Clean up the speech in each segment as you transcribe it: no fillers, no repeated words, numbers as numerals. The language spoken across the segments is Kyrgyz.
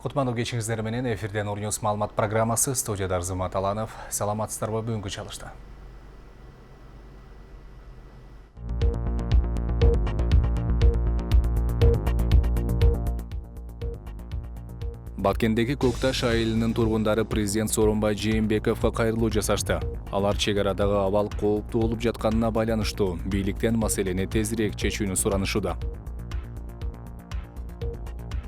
Кутмандуу кечиңиздер менен эфирден Орнюс маалымат программасы, студияда Арзымат Аланов. Саламатсыздарбы, бүгүнкү чалышта. Баткендеги Көкташ айылынын тургундары президент Сооронбай Жээнбековго кайрылуу жасашты. Алар чек арадагы абал кооптуу болуп жатканына байланыштуу бийликтен маселени тезирээк чечүүнү суранышууда.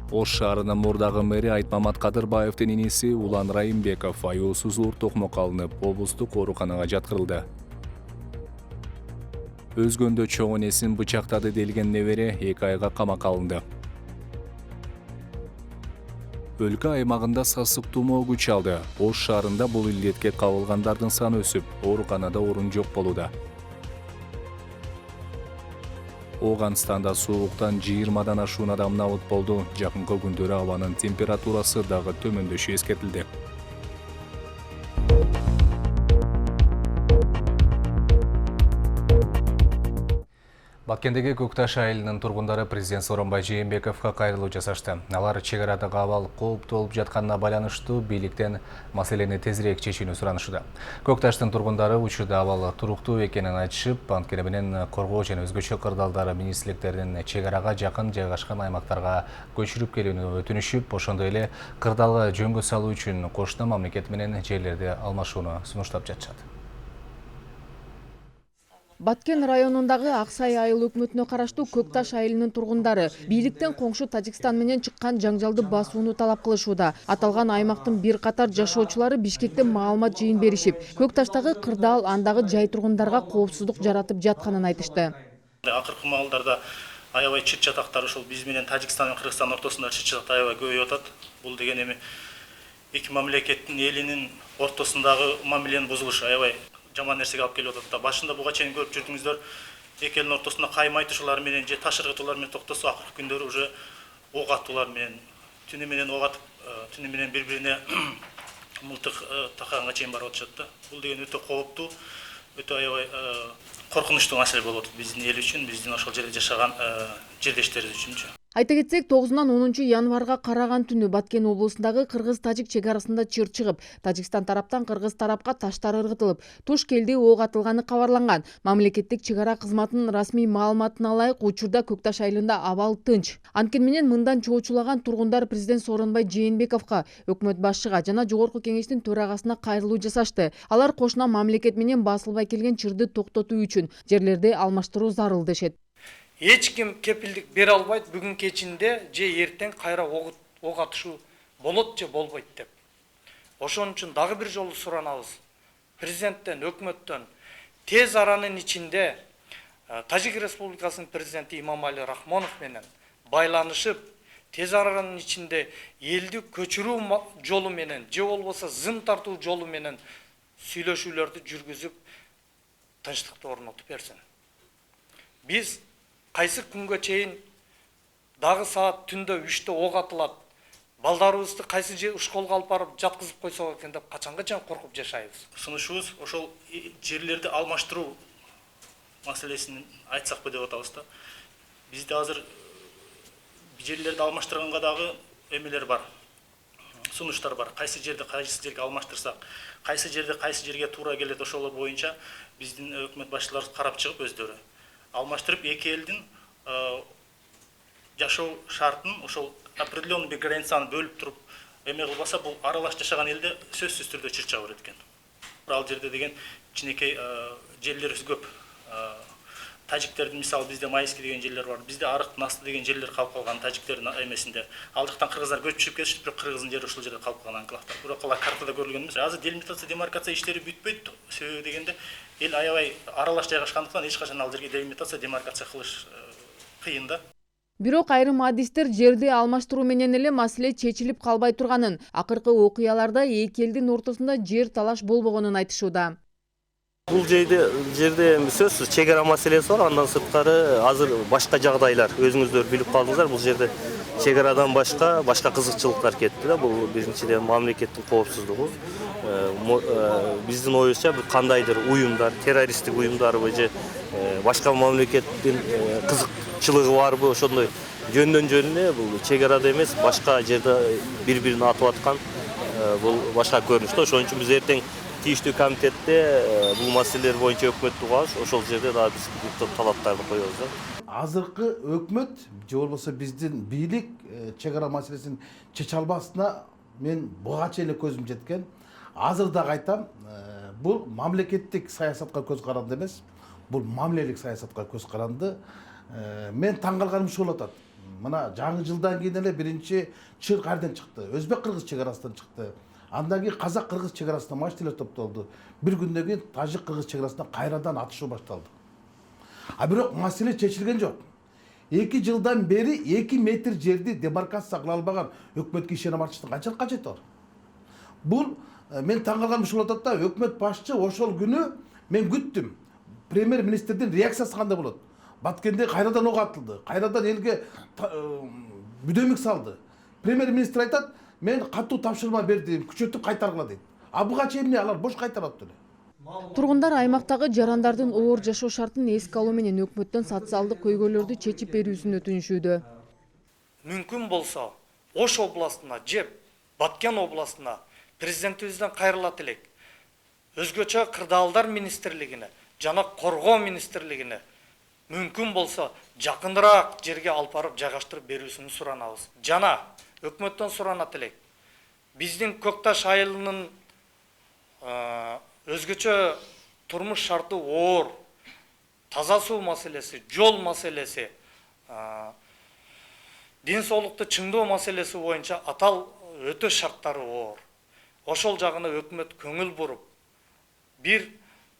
Ош шаарынын мурдагы мэри Айтмамат Кадырбаевдин иниси Улан Райымбеков аюусуз оор токмок алынып, облустук ооруканага жаткырылды. Өзгөндө чоң энесин бычактады делген небере 2 айга камакка алынды. Өлкө аймагында сасык тумоо күч алды. Ош шаарында бул илдетке кабылгандардын саны өсүп, ооруканада орун жок болууда. Оганстанда сууктан 20дан ашуун адам набыт болду. Жакынкы күндөрү абанын температурасы дагы төмөндөшү эскертилди. Баткендеги Көкташ айылынын тургундары президент Сооронбай Жээнбековго кайрылуу жасашты. Алар чек арадагы абал кооптуу болуп жатканына байланыштуу бийликтен маселени тезирээк чечүүнү суранышууда. Көкташтын тургундары учурда абал туруктуу экенин айтышып, анткени менен коргоо жана өзгөчө кырдаалдары министрликтеринин чек арага жакын жайгашкан аймактарга көчүрүп келүүнү өтүнүшүп, ошондой эле кырдаалга жөнгө салуу үчүн кошуна мамлекет менен жерлерди алмашууну сунуштап жатышат. Баткен районундагы Аксай айыл өкмөтүнө караштуу Көкташ айылынын тургундары бийликтен коңшу Тажикстан менен чыккан жаңжалды басууну талап кылышууда. Аталган аймактын бир катар жашоочулары Бишкекте маалымат жыйын беришип, Көкташтагы кырдаал андагы жай тургундарга коопсуздук жаратып жатканын айтышты. Акыркы маалдарда аябай чыт чатактар ушул биз менен Тажикстан менен Кыргызстан ортосунда чыт чатак аябай көбөйүп атат. Бул деген эми эки мамлекеттин элинин ортосундагы мамиленин бузулушу аябай жаман нерсеге алып келип атат да. Башында буга чейин көрүп жүрдүңүздөр, эки элдин ортосунда кайма айтышуулар менен же таш ыргытуулар менен токтосо, акыркы күндөрү уже ок атуулар менен, түнү менен ок атып, түнү менен бири-бирине мылтык такаганга чейин барып атышат да. Бул деген өтө кооптуу, өтө аябай коркунучтуу маселе болуп атат биздин эл үчүн, биздин ошол жерде жашаган жердештерибиз үчүнчү. Айта кетсек, 9-нан 10 январга караган түнү Баткен облусундагы Кыргыз-Тажик чек арасында чыр чыгып, Тажикстан тараптан Кыргыз тарапка таштар ыргытылып, туш келди ок атылганы кабарланган. Мамлекеттик чек ара кызматынын расмий маалыматына ылайык, учурда Көкташ айылында абал тынч. Анткени менен мындан чоочулаган тургундар президент Сооронбай Жээнбековго, өкмөт башчыга жана жогорку кеңештин төрагасына кайрылуу жасашты. Алар кошуна мамлекет менен басылбай келген чырды токтотуу үчүн жерлерди алмаштыруу зарыл дешет. Эч ким кепилдик бере албайт, бүгүн кечинде же эртең кайра ок атышуу болот же болбойт деп. Ошон үчүн дагы бир жолу суранабыз. Президенттен, өкмөттөн тез аранын ичинде Тажик Республикасынын президенти Имамали Рахмонов менен байланышып, тез аранын ичинде элди көчүрүү жолу менен же болбосо зым тартуу жолу менен сүйлөшүүлөрдү жүргүзүп, тынчтыкты орнотуп берсин. Биз кайсы күнгө чейин дагы саат түндө 3-тө ок атылат, балдарыбызды кайсы же ушколго алып барып жаткызып койсок экен деп качанга чейин коркуп жашайбыз. Сунушубуз ошол жерлерди алмаштыруу маселесин айтсакпы деп атабыз да. Бизде азыр жерлерди алмаштырганга дагы эмелер бар. Сунуштар бар. Кайсы жерге алмаштырсак, кайсы жерге туура келет, ошолор боюнча биздин өкмөт башчылары карап чыгып өздөрү алмаштырып, эки элдин жашоо шартын ошол определенный бир границаны бөлүп туруп эме кылбаса, бул аралаш жашаган элде сөзсүз түрдө чыр чыга берет экен. Ал жерде деген кичинекей жерлерибиз көп. Тажиктердин мисалы бизде Майский деген жерлер бар, бизде Арык, Насты деген жерлер калып калган тажиктердин эмесинде. Ал жактан кыргыздар көчүп кетишти, бирок кыргыздын жери ушул жерде калып калган анклавдар. Бирок алар картада көрүлгөн эмес. Азыр делимитация, демаркация иштери бүтпөйт. Себеби дегенде эл аябай аралаш жайгашкандыктан эч качан ал жерге делимитация, демаркация кылыш кыйын да. Бирок айрым адистер жерди алмаштыруу менен эле маселе чечилип калбай турганын, акыркы окуяларда эки элдин ортосунда жер талаш болбогонун айтышууда. Бул жерде сөзсүз чек ара маселеси бар, андан сырткары азыр башка жагдайлар, өзүңүздөр билип калдыңыздар, бул жерде чек арадан башка кызыкчылыктар кетти да. Бул биринчиден мамлекеттин коопсуздугу. Биздин оюбузча кандайдыр уюмдар, террористтик уюмдарбы же башка мамлекеттин кызыкчылыгы барбы, ошондой жөндөн жөнүнө бул чек арада эмес, башка жерде бири-бирин атып аткан бул башка көрүнүш да. Ошон үчүн биз эртең тийиштүү комитетте бул маселелер боюнча өкмөттү угабыз. Ошол жерде дагы биз талаптарды коебуз да. Азыркы өкмөт же болбосо биздин бийлик чек ара маселесин чече албасына мен буга чейин көзүм жеткен. Азыр дагы айтам, бул мамлекеттик саясатка көз каранды эмес, бул мамилелик саясатка көз каранды. Мен таң калганым ушул болуп атат. Мына жаңы жылдан кийин эле биринчи чыр кайерден чыкты? Өзбек-кыргыз чек арасынан чыкты. Андан кийин казак-кыргыз чек арасында машиналар топтолду. Бир күндөн кийин тажик-кыргыз чек арасында кайрадан атышуу башталды. А бирок маселе чечилген жок. 2 жылдан бери 2 метр жерди демаркация кыла албаган өкмөткө ишеним артыштын канчалык кажети бар? Бул мен таң калганым ушул болуп атат да, өкмөт башчы ошол күнү мен күттүм. Премьер-министрдин реакциясы кандай болот? Баткенде кайрадан ок атылды, кайрадан элге бүдөмүк салды. Премьер-министр айтат, мен катуу тапшырма бердим, күчөтүп кайтаргыла дейт. А буга чейин алар бош кайтарат эле. Тургундар аймактагы жарандардын оор жашоо шартын эске алуу менен өкмөттөн социалдык көйгөйлөрдү чечип берүүсүн өтүнүшүүдө. Мүмкүн болсо Ош областына же Баткен областына президентибизден кайрылат элек. Өзгөчө кырдаалдар министрлигине жана коргоо министрлигине мүмкүн болсо жакыныраак жерге алып барып жайгаштырып берүүсүн суранабыз. Жана өкмөттөн суранат элек. Биздин Көкташ айылынын өзгөчө турмуш шарты оор, таза суу маселеси, жол маселеси, ден соолукту чыңдоо маселеси боюнча атал өтө шарттары оор. Ошол жагына өкмөт көңүл буруп, бир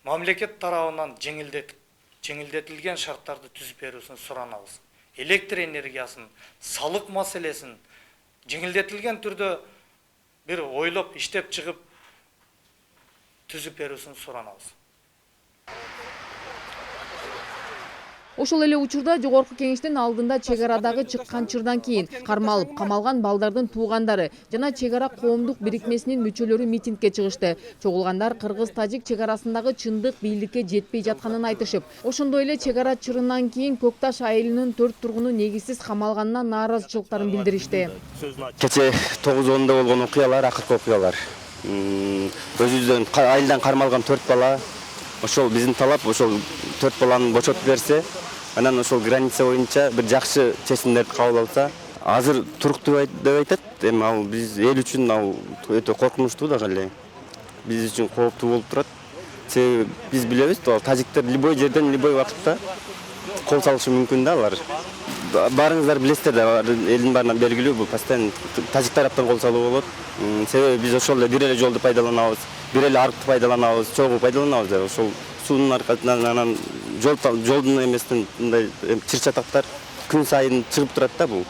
мамлекет тарабынан жеңилдетилген шарттарды түзүп берүүсүн суранабыз. Электр энергиясын, салык маселесин жеңилдетилген түрдө бир ойлоп, иштеп чыгып түзүп берүүсүн суранабыз. Ошол эле учурда жогорку кеңештин алдында чек арадагы чыккан чырдан кийин кармалып камалган балдардын туугандары жана чек ара коомдук бирикмесинин мүчөлөрү митингге чыгышты. Чогулгандар кыргыз-тажик чек арасындагы чындык бийликке жетпей жатканын айтышып, ошондой эле чек ара чырынан кийин Көкташ айылынын 4 тургуну негизсиз камалганына нааразычылыктарын билдиришти. Кече 9:10 болгон окуялар, акыркы окуялар. Өзүбүздөн айылдан кармалган 4 бала, ошол биздин талап, ошол 4 баланы бошотуп берсе, анан ошол граница боюнча бир жакшы чечимдерди кабыл алса, азыр туруктуу деп айтат. Эми ал биз эл үчүн ал өтө коркунучтуу дагы эле. Биз үчүн кооптуу болуп турат. Себеби биз билебиз, тажиктер любой жерден, любой убакытта кол салышы мүмкүн да алар. Барыңыздар билесиздер да, элдин баарына белгилүү, бул постоянно тажик тараптан кол салуу болот. Себеби биз ошол эле бир эле жолду пайдаланабыз, бир эле арыкты пайдаланабыз, чогуу пайдаланабыз да. Ошол суунун аркасынан анан жолдун эмесинен мындай чыр-чатактар күн сайын чыгып турат да бул.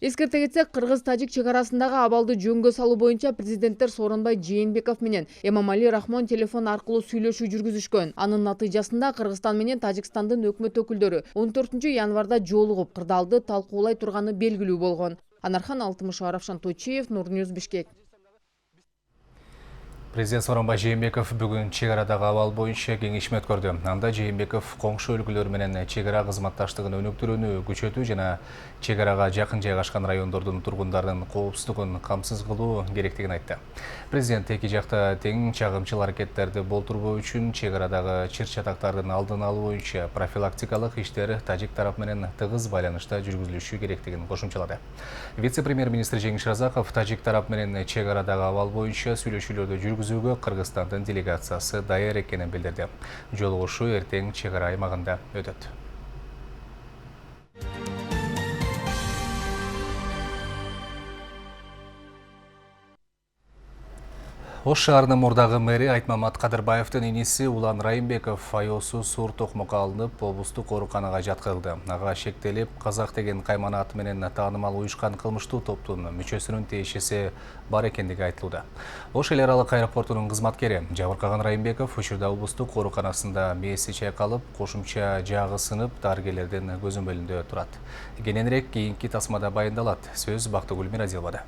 Эскерте кетсек, кыргыз-тажик чек арасындагы абалды жөнгө салуу боюнча президенттер Сооронбай Жээнбеков менен Эмомали Рахмон телефон аркылуу сүйлөшүү жүргүзүшкөн. Анын натыйжасында Кыргызстан менен Тажикстандын өкмөт өкүлдөрү 14 январда жолугуп кырдаалды талкуулай турганы белгилүү болгон. Анархан Алтымышева, Равшан Тойчиев, Нурньюз, Бишкек. Президент Сооронбай Жээнбеков бүгүн чек арадагы абал боюнча кеңешме өткөрдү. Анда Жээнбеков коңшу өлкөлөр менен чек ара кызматташтыгын өнүктүрүүнү күчөтүү жана чек арага жакын жайгашкан райондордун тургундардын коопсуздугун камсыз кылуу керектигин айтты. Президент эки жакта тең чагымчыл аракеттерди болтурбоо үчүн чек арадагы чыр-чатактардын алдын алуу боюнча профилактикалык иштер тажик тарап менен тыгыз байланышта жүргүзүлүшү керектигин кошумчалады. Вице-премьер-министр Жеңиш Разаков тажик тарап менен чек арадагы абал боюнча сүйлөшүүлөрдү жүргүзүүгө Кыргызстандын делегациясы даяр экенин билдирди. Жолугушуу эртең чек ара аймагында өтөт. Ош шаарынын мурдагы мэри Айтмамат Кадырбаевдин иниси Улан Райымбеков айоосу суур токмокко алынып, облустук ооруканага жаткырылды. Ага шектелип, Казак деген кайман аты менен таанымал уюшкан кылмыштуу топтун мүчөсүнүн тиешеси бар экендиги айтылууда. Ош эл аралык аэропортунун кызматкери жабыркаган Райымбеков учурда облустук ооруканасында мээси чайкалып, кошумча жагы сынып, дарыгерлердин көзөмөлүндө турат. Кененирээк кийинки тасмада баяндалат. Сөз Бактыгүл Миразиловада.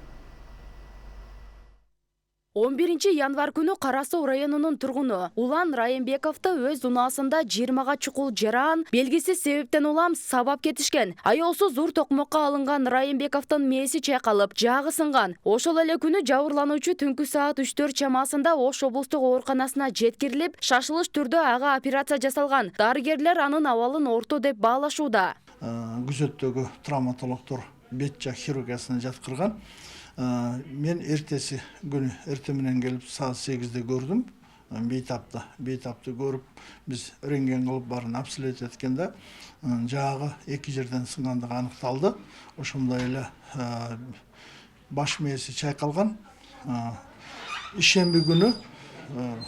11 январ күнү Кара Суу районунун тургуну Улан Райымбековду өз унаасында 20га чукул жаран белгисиз себептен улам сабап кетишкен. Аялсыз ур токмокко алынган Райымбековдун мээси чайкалып, жагы сынган. Ошол эле күнү жабырлануучу түнкү саат 3-4 чамасында Ош облустук ооруканасына жеткирилип, шашылыш түрдө ага операция жасалган. Дарыгерлер анын абалын орто деп баалашууда. Күзөттөгү травматологдор бет жак хирургиясына жаткырган. Мен эртеси күнү эрте менен келип саат 8-де көрдүм. Бейтапты көрүп, биз рентген кылып барын обследовать эткенде жагы 2 жерден сынгандыгы аныкталды. Ошондой эле баш мээси чайкалган. Ишемби күнү,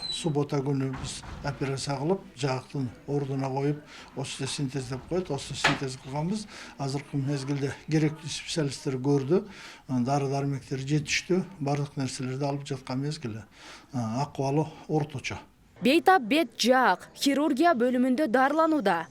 суббота күнү биз операция кылып, жактын ордуна коюп, остеосинтез деп коет, остеосинтез кылганбыз. Азыркы мезгилде керектүү специалисттер көрдү, дары-дармектер жетиштүү, бардык нерселерди алып жаткан мезгилде. Акыбалы орточо. Бейтап бет жак хирургия бөлүмүндө дарыланууда.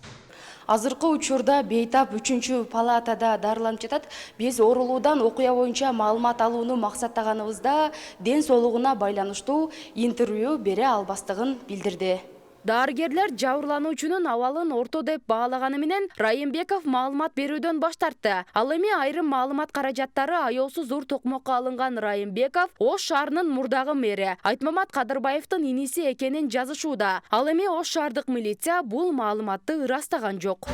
Азыркы учурда Бейтап 3-чү палатада дарыланып жатат. Биз оорулуудан окуя боюнча маалымат алууну максаттаганыбызда ден соолугуна байланыштуу интервью бере албастыгын билдирди. Дарыгерлер жабырлануучунун абалын орто деп баалаганы менен Райымбеков маалымат берүүдөн баш тартты. Ал эми айрым маалымат каражаттары аялсыз ур токмокко алынган Райымбеков Ош шаарынын мурдагы мэри Айтмамат Кадырбаевдин иниси экенин жазышууда. Ал эми Ош шаардык милиция бул маалыматты ырастаган жок.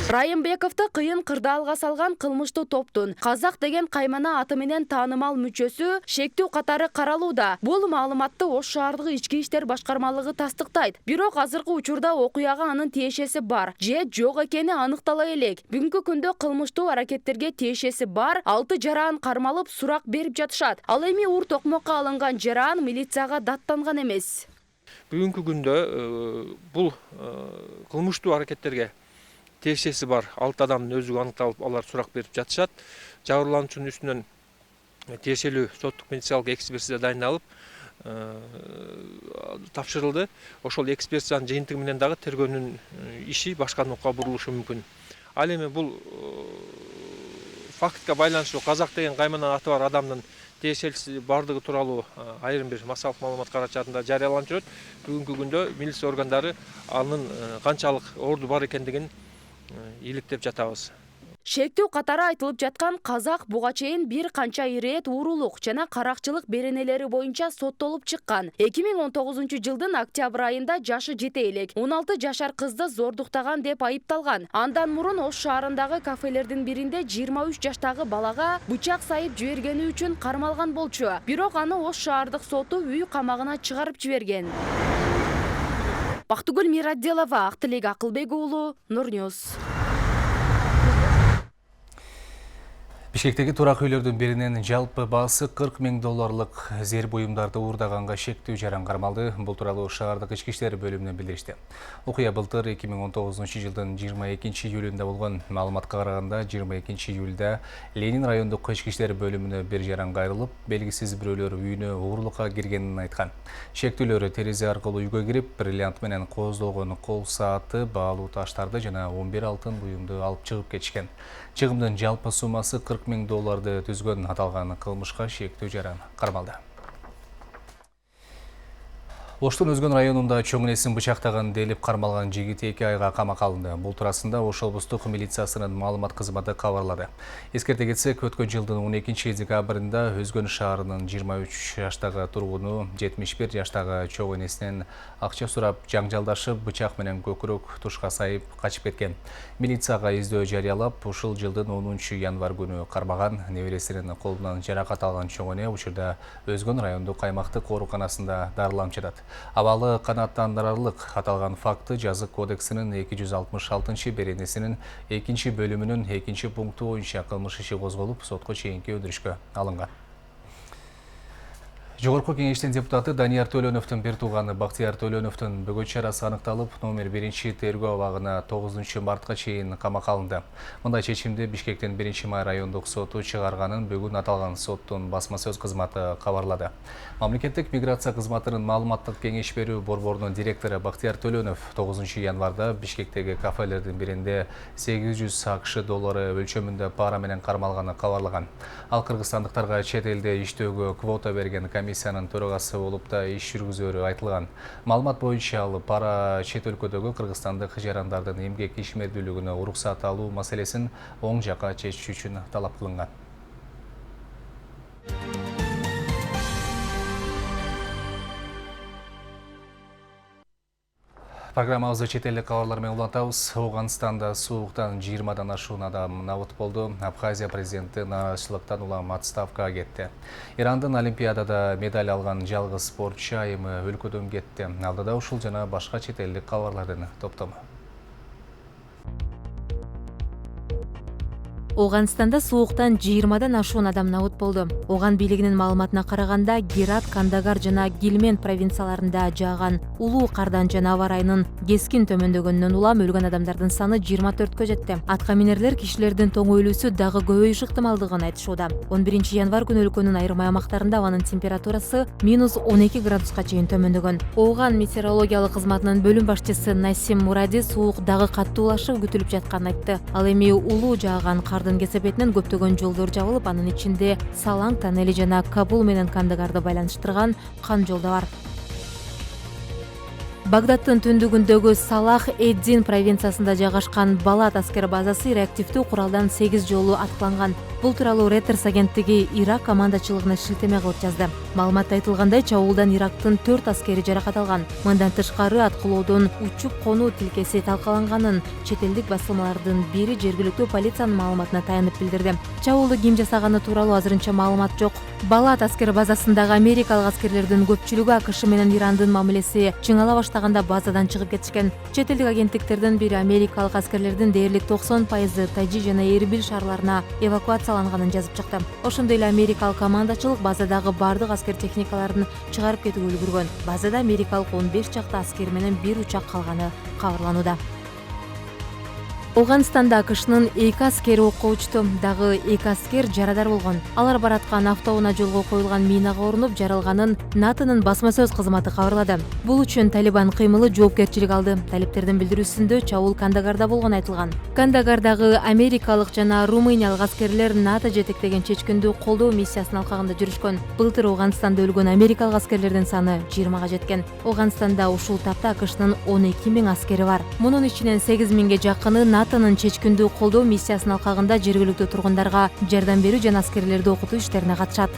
Райымбековду кыйын кырдаалга салган кылмыштуу топтун Казак деген каймана аты менен таанымал мүчөсү шектүү катары каралууда. Бул маалыматты Ош шаардык ички иштер башкармалыгы тастыктайт. Бирок азыркы учурда окуяга анын тиешеси бар же жок экени аныктала элек. Бүгүнкү күндө кылмыштуу аракеттерге тиешеси бар 6 жаран кармалып сурак берип жатышат. Ал эми ур токмокко алынган жаран милицияга даттанган эмес. Бүгүнкү күндө бул кылмыштуу аракеттерге тиешеси бар 6 адамдын өзү аныкталып, алар сурак берип жатышат. Жабырлануучунун үстүнөн тиешелүү соттук медициналык экспертиза дайындалып, тапшырылды. Ошол экспертизанын жыйынтыгы менен дагы тергөөнүн иши башка нукка бурулушу мүмкүн. Ал эми бул фактка байланыштуу Казак деген каймана аты бар адамдын тиешелиси бардыгы тууралуу айрым бир массалык маалымат карачатында жарыяланып жүрөт. Бүгүнкү күндө милиция органдары анын канчалык орду бар экендигин иликтеп жатабыз. Шектүү катары айтылып жаткан Казак буга чейин бир канча ирет уурулук жана каракчылык беренелери боюнча соттолуп чыккан. 2019-жылдын октябрь айында жашы жете элек 16 жашар кызды зордуктаган деп айыпталган. Андан мурун Ош шаарындагы кафелердин биринде 23 жаштагы балага бычак сайып жибергени үчүн кармалган болчу. Бирок аны Ош шаардык соту үй камагына чыгарып жиберген. Бактыгүл Мирадделова, Актылек Акылбек уулу, Нурньюз. Бишкектеги турак үйлөрдүн биринен жалпы баасы $40.000 зер буюмдарды уурдаганга шектүү жаран кармалды. Бул тууралуу шаардык ички иштер бөлүмүнөн билдиришти. Окуя былтыр 2019-жылдын 22-июлунда болгон. Маалыматка караганда 22-июлда Ленин райондук ички иштер бөлүмүнө бир жаран кайрылып, белгисиз бирөөлөр үйүнө уурулукка киргенин айткан. Шектүүлөр терезе аркылуу үйгө кирип, бриллиант менен кооздолгон кол сааты, баалуу таштарды жана 11 алтын буюмду алып чыгып кетишкен. Чыгымдын жалпы суммасы $40.000 түзгөн. Аталган кылмышка шектүү жаран кармалды. Оштун Өзгөн районунда чоң энесин бычактаган делип кармалган жигит 2 айга камакка алынды. Бул туурасында Ош облустук милициясынын маалымат кызматы кабарлады. Эскерте кетсек, өткөн жылдын 12-декабрында Өзгөн шаарынын 23 жаштагы тургуну 71 жаштагы чоң энесинен акча сурап, жаңжалдашып, бычак менен көкүрөк тушка сайып качып кеткен. Милицияга издөө жарыялап, ушул жылдын 10 январ күнү кармаган. Небересинин колунан жаракат алган чоң эне учурда Өзгөн райондук аймактык ооруканасында дарыланып жатат. Абалы канааттандырарлык. Аталган факты Жазык кодексинин 266 беренесинин 2 бөлүмүнүн 2 пункту боюнча кылмыш иши козголуп, сотко чейинки өндүрүшкө алынган. Жогорку кеңештин депутаты Данияр Төлөнөвдүн бир тууганы Бактияр Төлөнөвдүн бөгөт чарасы аныкталып, номер 1 тергөө абагына 9 мартка чейин камакка алынды. Мындай чечимди Бишкектин 1 май райондук соту чыгарганын бүгүн аталган соттун басма сөз кызматы кабарлады. Мамлекеттик миграция кызматынын маалыматтык кеңеш берүү борборунун директору Бактияр Төлөнөв 9 январда Бишкектеги кафелердин биринде 800 АКШ доллары өлчөмүндө пара менен кармалганы кабарлаган. Ал кыргызстандыктарга чет элде иштөөгө квота берген комиссиянын төрагасы болуп да иш жүргүзөрү айтылган. Маалымат боюнча ал пара чет өлкөдөгү кыргызстандык жарандардын эмгек ишмердүүлүгүнө уруксат алуу маселесин оң жакка чечүү үчүн талап кылынган. Программабызды чет элдик кабарлар менен улантабыз. Ауганстанда сууктан 20 ашуун адам набыт болду. Абхазия президенти нааразычылыктан улам отставкага кетти. Ирандын Олимпиадада медаль алган жалгыз спортчу айымы өлкөдөн кетти. Алдыда ушул жана башка чет элдик кабарлардын топтому. Ауганстанда сууктан 20 ашуун адам набыт болду. Оган бийлигинин маалыматына караганда, Герат, Кандагар жана Гилмент провинцияларында жааган улуу кардан жана аба ырайынын кескин төмөндөгөнүнөн улам өлгөн адамдардын саны 24кө жетти. Атка минерлер кишилердин тоң өлүүсү дагы көбөйүш ыктымалдыгын айтышууда. 11 январ күнү өлкөнүн айрым аймактарында абанын температурасы -12 градуска чейин төмөндөгөн. Оган метеорологиялык кызматынын бөлүм башчысы Насим Муради суук дагы каттуулашып күтүлүп жатканын айтты. Ал эми улуу жааган кардын кесепетинен көптөгөн жолдор жабылып, анын ичинде Салаң тоннели жана Кабул менен Кандагарды байланыштырган кан жол да бар. Багдадтын түндүгүндөгү Салах Эддин провинциясында жайгашкан Балат аскер базасы реактивдүү куралдан 8 жолу аткыланган. Бул тууралуу Reuters агенттиги Ирак командачылыгына шилтеме кылып жазды. Маалыматта айтылгандай, чабуулдан Ирактын 4 аскери жаракат алган. Мындан тышкары аткылоодон учуп конуу тилкеси талкаланганын чет элдик басылмалардын бири жергиликтүү полициянын маалыматына таянып билдирди. Чабуулду ким жасаганы тууралуу азырынча маалымат жок. Балат аскер базасындагы америкалык аскерлердин көпчүлүгү АКШ менен Ирандын мамилеси чыңала баштаганда базадан чыгып кетишкен. Чет элдик агенттиктердин бири америкалык аскерлердин дээрлик 90% Тажи жана Эрбил шаарларына эвакуацияланганын жазып чыкты. Ошондой эле америкалык командачылык базадагы бардык аскер техникаларын чыгарып кетүүгө үлгүргөн. Базада америкалык 15 чакта аскер менен бир учак калганы кабарланууда. Ауганстанда АКШнын 2 аскери окко учту, дагы 2 аскер жарадар болгон. Алар бараткан автоунаа жолго коюлган минага орунуп жаралганын НАТОнун басма сөз кызматы кабарлады. Бул үчүн Талибан кыймылы жоопкерчилик алды. Талиптердин билдирүүсүндө чабуул Кандагарда болгон айтылган. Кандагардагы америкалык жана румыниялык аскерлер НАТО жетектеген чечкиндүү колдоо миссиясынын алкагында жүрүшкөн. Былтыр Ауганстанда өлгөн америкалык аскерлердин саны 20га жеткен. Ауганстанда ушул тапта АКШнын 12.000 аскери бар. Мунун ичинен 8.000ге жакыны НАТОнун чечкиндүү колдоо миссиясынын алкагында жергиликтүү тургундарга жардам берүү жана аскерлерди окутуу иштерине катышат.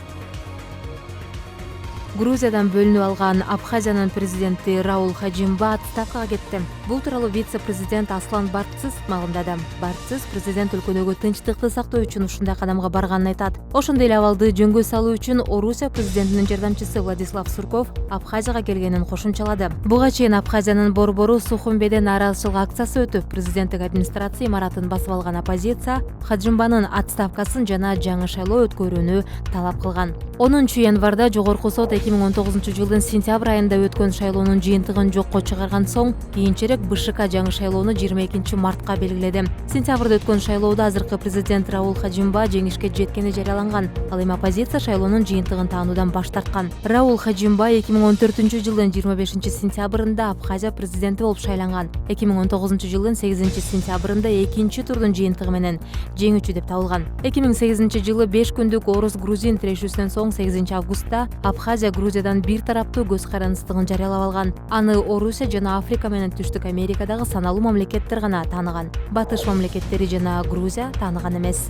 Грузиядан бөлүнүп алган Абхазиянын президенти Раул Хажимба отставкага кетти. Бул тууралуу вице-президент Аслан Барцис маалымдады. Барцис президент өлкөдөгү тынчтыкты сактоо үчүн ушундай кадамга барганын айтат. Ошондой эле абалды жөнгө салуу үчүн Орусия президентинин жардамчысы Владислав Сурков Абхазияга келгенин кошумчалады. Буга чейин Абхазиянын борбору Сухумбеде нааразычылык акциясы өтүп, президенттик администрация имаратын басып алган оппозиция Хажимбанын отставкасын жана жаңы шайлоо өткөрүүнү талап кылган. 10 январда жогорку сот 2019 жылдын сентябрь айында өткөн шайлоонун жыйынтыгын жокко чыгарган соң, кийинчерээк БШК жаңы шайлоону 22 мартка белгиледи. Сентябрда өткөн шайлоодо азыркы президент Раул Хажимба жеңишке жеткени жарыяланган. Ал эми оппозиция шайлоонун жыйынтыгын таануудан баш тарткан. Раул Хажимба 2014 жылдын 25 сентябрында Абхазия президенти болуп шайланган. 2019 жылдын 8 сентябрында экинчи турдун жыйынтыгы менен жеңүүчү деп табылган. 2008 жылы 5 күндүк орус-грузин тирешүүсүнөн соң 8 августта Абхазия Грузиядан бир тараптуу көз карандыстыгын жарыялап алган. Аны Орусия жана Африка менен Түштүк Америкадагы саналуу мамлекеттер гана тааныган. Батыш мамлекеттери жана Грузия тааныган эмес.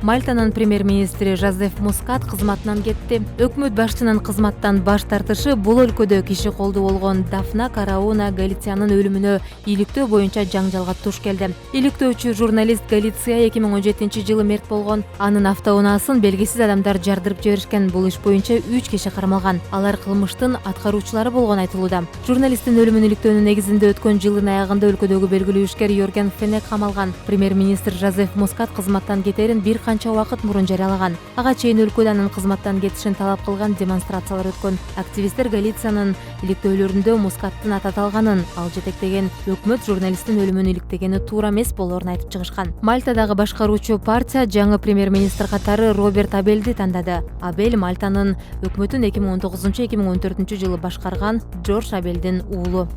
Мальтанын премьер-министри Жозеф Мускат кызматынан кетти. Өкмөт башчынын кызматтан баш тартышы бул өлкөдө киши колду болгон Дафна Карауна Галициянын өлүмүнө иликтөө боюнча жаңжалга туш келди. Иликтөөчү журналист Галиция 2017 жылы мерт болгон. Анын автоунаасын белгисиз адамдар жардырып жиберишкен. Бул иш боюнча 3 киши кармалган. Алар кылмыштын аткаруучулары болгон айтылууда. Журналисттин өлүмүн иликтөөнүн негизинде өткөн жылдын аягында өлкөдөгү белгилүү ишкер Йорген Фенек камалган. Премьер-министр Жозеф Мускат кызматтан кетерин бир канча убакыт мурун жарыялаган. Ага чейин өлкөдө анын кызматтан кетишин талап кылган демонстрациялар өткөн. Активисттер Галициянын иликтөөлөрүндө мускаттын аталганын, ал жетектеген өкмөт журналисттин өлүмүн иликтегени туура эмес болоорун айтып чыгышкан. Мальтадагы башкаруучу партия жаңы премьер-министр катары Роберт Абелди тандады. Абель Мальтанын өкмөтүн 2019-2014 жылы башкарган Джордж Абелдин уулу.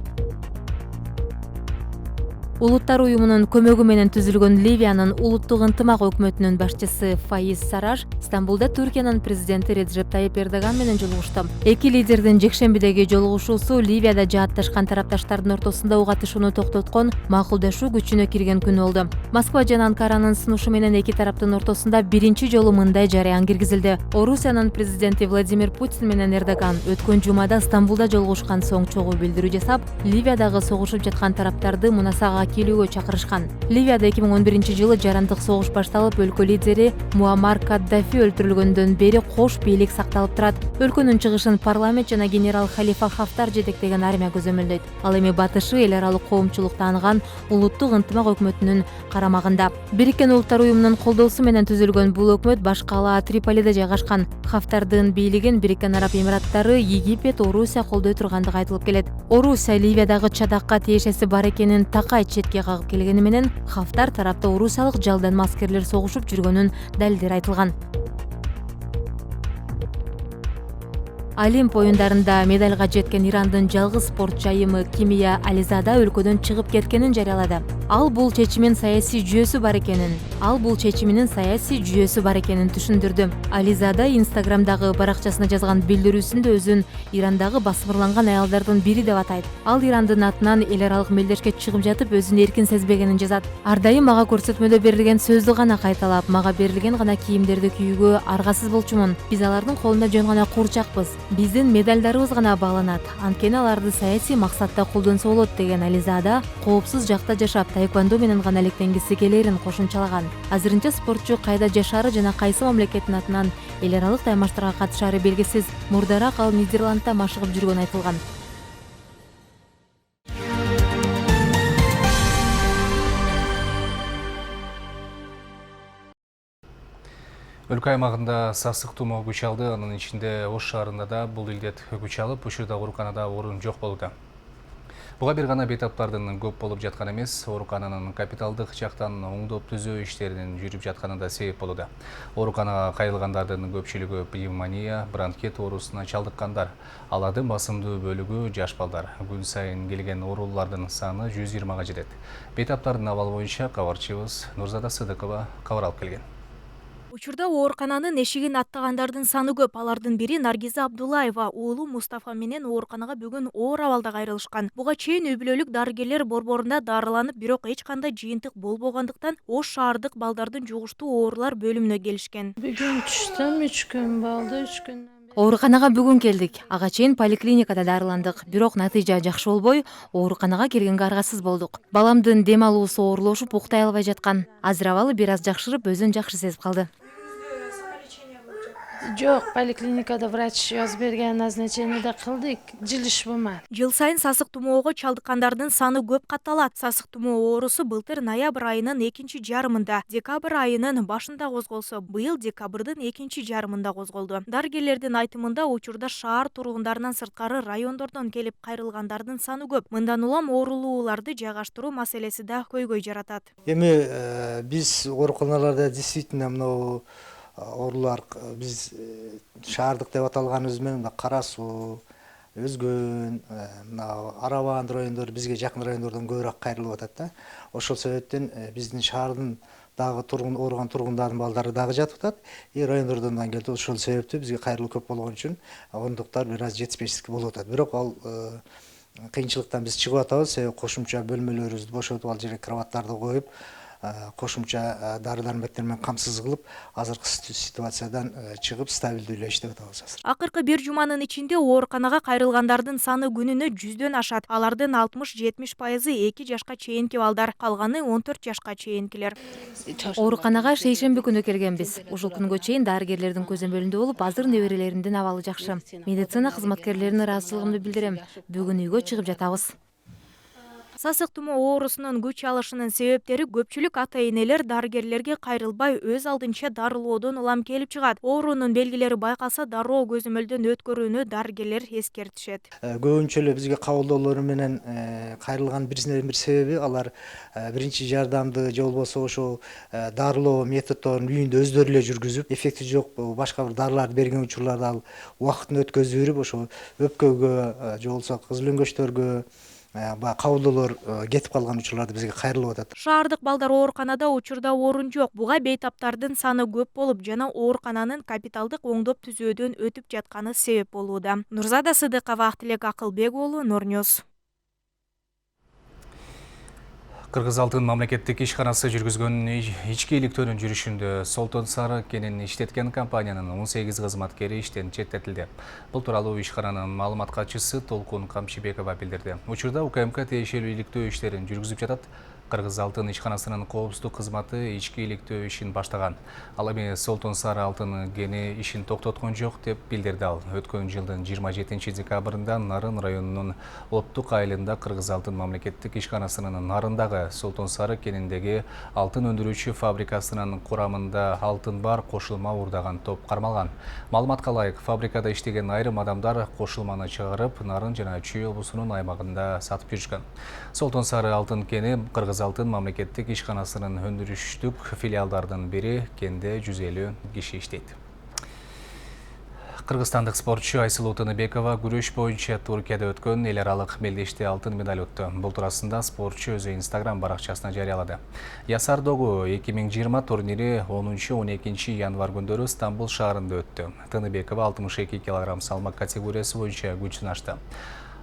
Улуттар уюмунун көмөгү менен түзүлгөн Ливиянын улуттук ынтымак өкмөтүнүн башчысы Фаиз Сараж Стамбулда Түркиянын президенти Реджеп Тайип Эрдоган менен жолугушту. Эки лидердин жекшембидеги жолугушуусу Ливияда жаатташкан тарапташтардын ортосунда ук атышууну токтоткон макулдашуу күчүнө кирген күн болду. Москва жана Анкаранын сунушу менен эки тараптын ортосунда биринчи жолу мындай жарыян киргизилди. Орусиянын президенти Владимир Путин менен Эрдоган өткөн жумада Стамбулда жолугушкан соң чогуу билдирүү жасап, Ливиядагы согушуп жаткан тараптарды мунасага келүүгө чакырышкан. Ливияда 2011 жылы жарандык согуш башталып, өлкө лидери Муаммар Каддафи өлтүрүлгөндөн бери кош бийлик сакталып турат. Өлкөнүн чыгышын парламент жана генерал Халифа Хафтар жетектеген армия көзөмөлдөйт. Ал эми батышы эл аралык коомчулук тааныган улуттук ынтымак өкмөтүнүн карамагында. Бириккен Улуттар уюмунун колдоосу менен түзүлгөн бул өкмөт баш калаа Триполиде жайгашкан. Хафтардын бийлигин Бириккен Араб Эмираттары, Египет, Орусия колдой тургандыгы айтылып келет. Орусия Ливиядагы чадакка тиешеси бар экенин такай четке кагып келгени менен Хафтар тарапта орусиялык жалданма аскерлер согушуп жүргөнүн далилдери айтылган. Олимп оюндарында медальга жеткен Ирандын жалгыз спорт жайымы Кимия Ализада өлкөдөн чыгып кеткенин жарыялады. Ал бул чечиминин саясий жүйөсү бар экенин түшүндүрдү. Ализада Инстаграмдагы баракчасына жазган билдирүүсүндө өзүн Ирандагы басмырланган аялдардын бири деп атайт. Ал Ирандын атынан эл аралык мелдешке чыгып жатып өзүн эркин сезбегенин жазат. Ар дайым мага көрсөтмөдө берилген сөздү гана кайталап, мага берилген гана кийимдерди кийүүгө аргасыз болчумун. Биз алардын колунда жөн гана курчакпыз. Биздин медальдарыбыз гана багланат. Анткени аларды саясий максатта колдонсо болот деген Ализада коопсуз жакта жашап, таэквондо менен гана алектенгиси келерин кошумчалаган. Азырынча спортчу кайда жашаары жана кайсы мамлекеттин атынан эл аралык таймаштарга катышаары белгисиз. Мурдараак ал Нидерландда машыгып жүргөнү айтылган. Өлкө аймагында сасык тумоо күч алды, анын ичинде Ош шаарында да бул илдет күч алып, учурда ооруканада орун жок болууда. Буга бир гана бейтаптардын көп болуп жаткан эмес, оорукананын капиталдык жактан оңдоп түзөө иштеринин жүрүп жатканы да себеп болууда. Ооруканага кайрылгандардын көпчүлүгү пневмония, бронхит оорусуна чалдыккандар. Алардын басымдуу бөлүгү жаш балдар. Күн сайын келген оорулардын саны 120га жетет. Бейтаптардын абалы боюнча кабарчыбыз Нурзада Сыдыкова кабар алып келген. Учурда оорукананын эшигин аттагандардын саны көп. Алардын бири Наргиза Абдулаева, уулу Мустафа менен ооруканага бүгүн оор абалда кайрылышкан. Буга чейин үй бүлөлүк дарыгерлер борборунда дарыланып, бирок эч кандай жыйынтык болбогондуктан Ош шаардык балдардын жугуштуу оорулар бөлүмүнө келишкен. Бүгүн түштүм, 3 күн болду, 3 күн. Ооруканага бүгүн келдик. Ага чейин поликлиникада дарыландык. Бирок натыйжа жакшы болбой, ооруканага келгенге аргасыз болдук. Баламдын дем алуусу оорлошуп, уктай албай жаткан. Азыр абалы бир аз жакшырып, өзүн жакшы сезип калды. Жок, поликлиникада врач жазып берген назначениеде кылдык, жылыш болмады. Жыл сайын сасык тумоого чалдыккандардын саны көп катталат. Сасык тумоо оорусу былтыр ноябрь айынын экинчи жарымында, декабрь айынын башында козголсо, быйыл декабрдын экинчи жарымында козголду. Дарыгерлердин айтымында учурда шаар тургундарынан сырткары райондордон келип кайрылгандардын саны көп. Мындан улам оорулууларды жайгаштыруу маселеси да көйгөй жаратат. Эми биз ооруканаларда действительно мынау оорулар биз шаардык деп аталганыбыз менен Кара Суу, Өзгөн, Араван райондору бизге жакын райондордон көбүрөөк кайрылып атат да. Ошол себептен биздин шаардын дагы ооруган тургундардын балдары дагы жатып атат. Райондордон да келди. Ошол себептүү бизге кайрылуу көп болгон үчүн орундуктар бир аз жетишпештик болуп атат. Бирок ал кыйынчылыктан биз чыгып атабыз. Себеби кошумча бөлмөлөрүбүздү бошотуп, ал жерге кроваттарды коюп, кошумча дары-дармектер менен камсыз кылып, азыркы ситуациядан чыгып стабилдүүлөө иштеп атабыз азыр. Акыркы бир жуманын ичинде ооруканага кайрылгандардын саны күнүнө 100дөн ашат. Алардын 60-70% 2 жашка чейинки балдар, калганы 14 жашка чейинкилер. Ооруканага шейшемби күнү келгенбиз. Ушул күнгө чейин дарыгерлердин көзөмөлүндө болуп, азыр неберелеримдин абалы жакшы. Медицина кызматкерлерине ыраазычылыгымды билдирем. Бүгүн үйгө чыгып жатабыз. Сасык тумоо оорусунун күч алышынын себептери көпчүлүк ата-энелер дарыгерлерге кайрылбай өз алдынча дарылоодон улам келип чыгат. Оорунун белгилери байкалса дароо көзөмөлдөн өткөрүүнү дарыгерлер эскертишет. Көбүнчө эле бизге кабылдоолору менен кайрылган биринен бир себеби алар биринчи жардамды же болбосо ошол дарылоо методдорун үйүндө өздөрү эле жүргүзүп, эффекти жок башка бир дарыларды берген учурларда ал убактын өткөзүп жүрүп, ошо өпкөгө же болбосо кызыл өңгөчтөргө кабылдоолор кетип калган учурларда бизге кайрылып атат. Шаардык балдар ооруканада учурда орун жок. Буга бейтаптардын саны көп болуп, жана оорукананын капиталдык оңдоп түзөөдөн өтүп жатканы себеп болууда. Нурзада Сыдыкова, Актилек Акылбек уулу, Нурньюз. Кыргыз Алтын мамлекеттик ишканасы жүргүзгөн ички иликтөөнүн жүрүшүндө Солтон Сары кенин иштеткен компаниянын 18 кызматкери иштен четтетилди. Бул тууралуу ишкананын маалымат катчысы Толкун Камчыбекова билдирди. Учурда УКМК тиешелүү иликтөө иштерин жүргүзүп жатат. Кыргыз Алтын ишканасынын коопсуздук кызматы ички иликтөө ишин баштаган. Ал эми Солтон Сары алтын кени ишин токтоткон жок деп билдирди ал. Өткөн жылдын 27 декабрында Нарын районунун Оттук айылында Кыргыз Алтын мамлекеттик ишканасынын нарындагы Солтон Сары кениндеги алтын өндүрүүчү фабрикасынын курамында алтын бар кошулма уурдаган топ кармалган. Маалыматка ылайык, фабрикада иштеген айрым адамдар кошулманы чыгарып, Нарын жана Чүй облусунун аймагында сатып жүрүшкөн. Солтон Сары алтын кени Кыргыз Алтын мамлекеттик ишканасынын өндүрүштүк филиалдардын бири, кенде 150 киши иштейт. Кыргызстандык спортчу Айсылуу Тыныбекова күрөш боюнча Туркияда өткөн эл аралык мелдеште алтын медаль утту. Бул туурасында спортчу өзү Инстаграм баракчасына жарыялады. Ясар Догу 2020 турнири 10-12 январь күндөрү Стамбул шаарында өттү. Тыныбекова 62 кг салмак категориясы боюнча күч сынашты.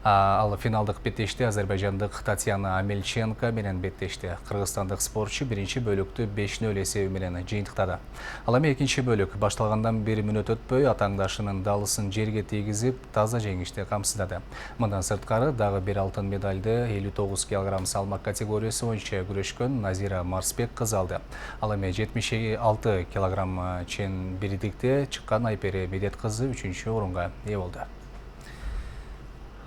Ал финалдык беттеште азербайжандык Татьяна Амельченко менен беттешти. Кыргызстандык спортчу биринчи бөлүктү 5-0 эсеби менен жыйынтыктады. Ал эми экинчи бөлүк башталгандан 1 мүнөт өтпөй атаңдашынын далысын жерге тийгизип, таза жеңишти камсыздады. Мындан сырткары дагы бир алтын медальды 59 кг салмак категориясы боюнча күрөшкөн Назира Марсбек кызы алды. Ал эми 76 кг чен бирдикте чыккан Айпери Медет кызы 3-чү орунга ээ болду.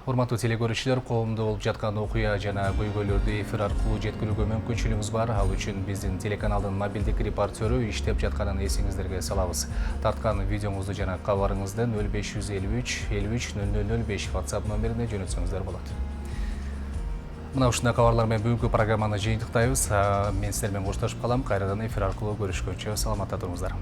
Урматтуу телекөрүүчүлөр, коомдо болуп жаткан окуя жана көйгөйлөрдү эфир аркылуу жеткирүүгө мүмкүнчүлүгүңүз бар. Ал үчүн биздин телеканалдын мобилдик репортеру иштеп жатканын эсиңиздерге салабыз. Тарткан видеоңузду жана кабарыңызды 0553 53 0005 WhatsApp номерине жөнөтсөңүздөр болот. Мына ушундай кабарлар менен бүгүнкү программаны жыйынтыктайбыз. Мен сиздер менен коштошуп калам. Кайрадан эфир аркылуу көрүшкөнчө саламатта туруңуздар.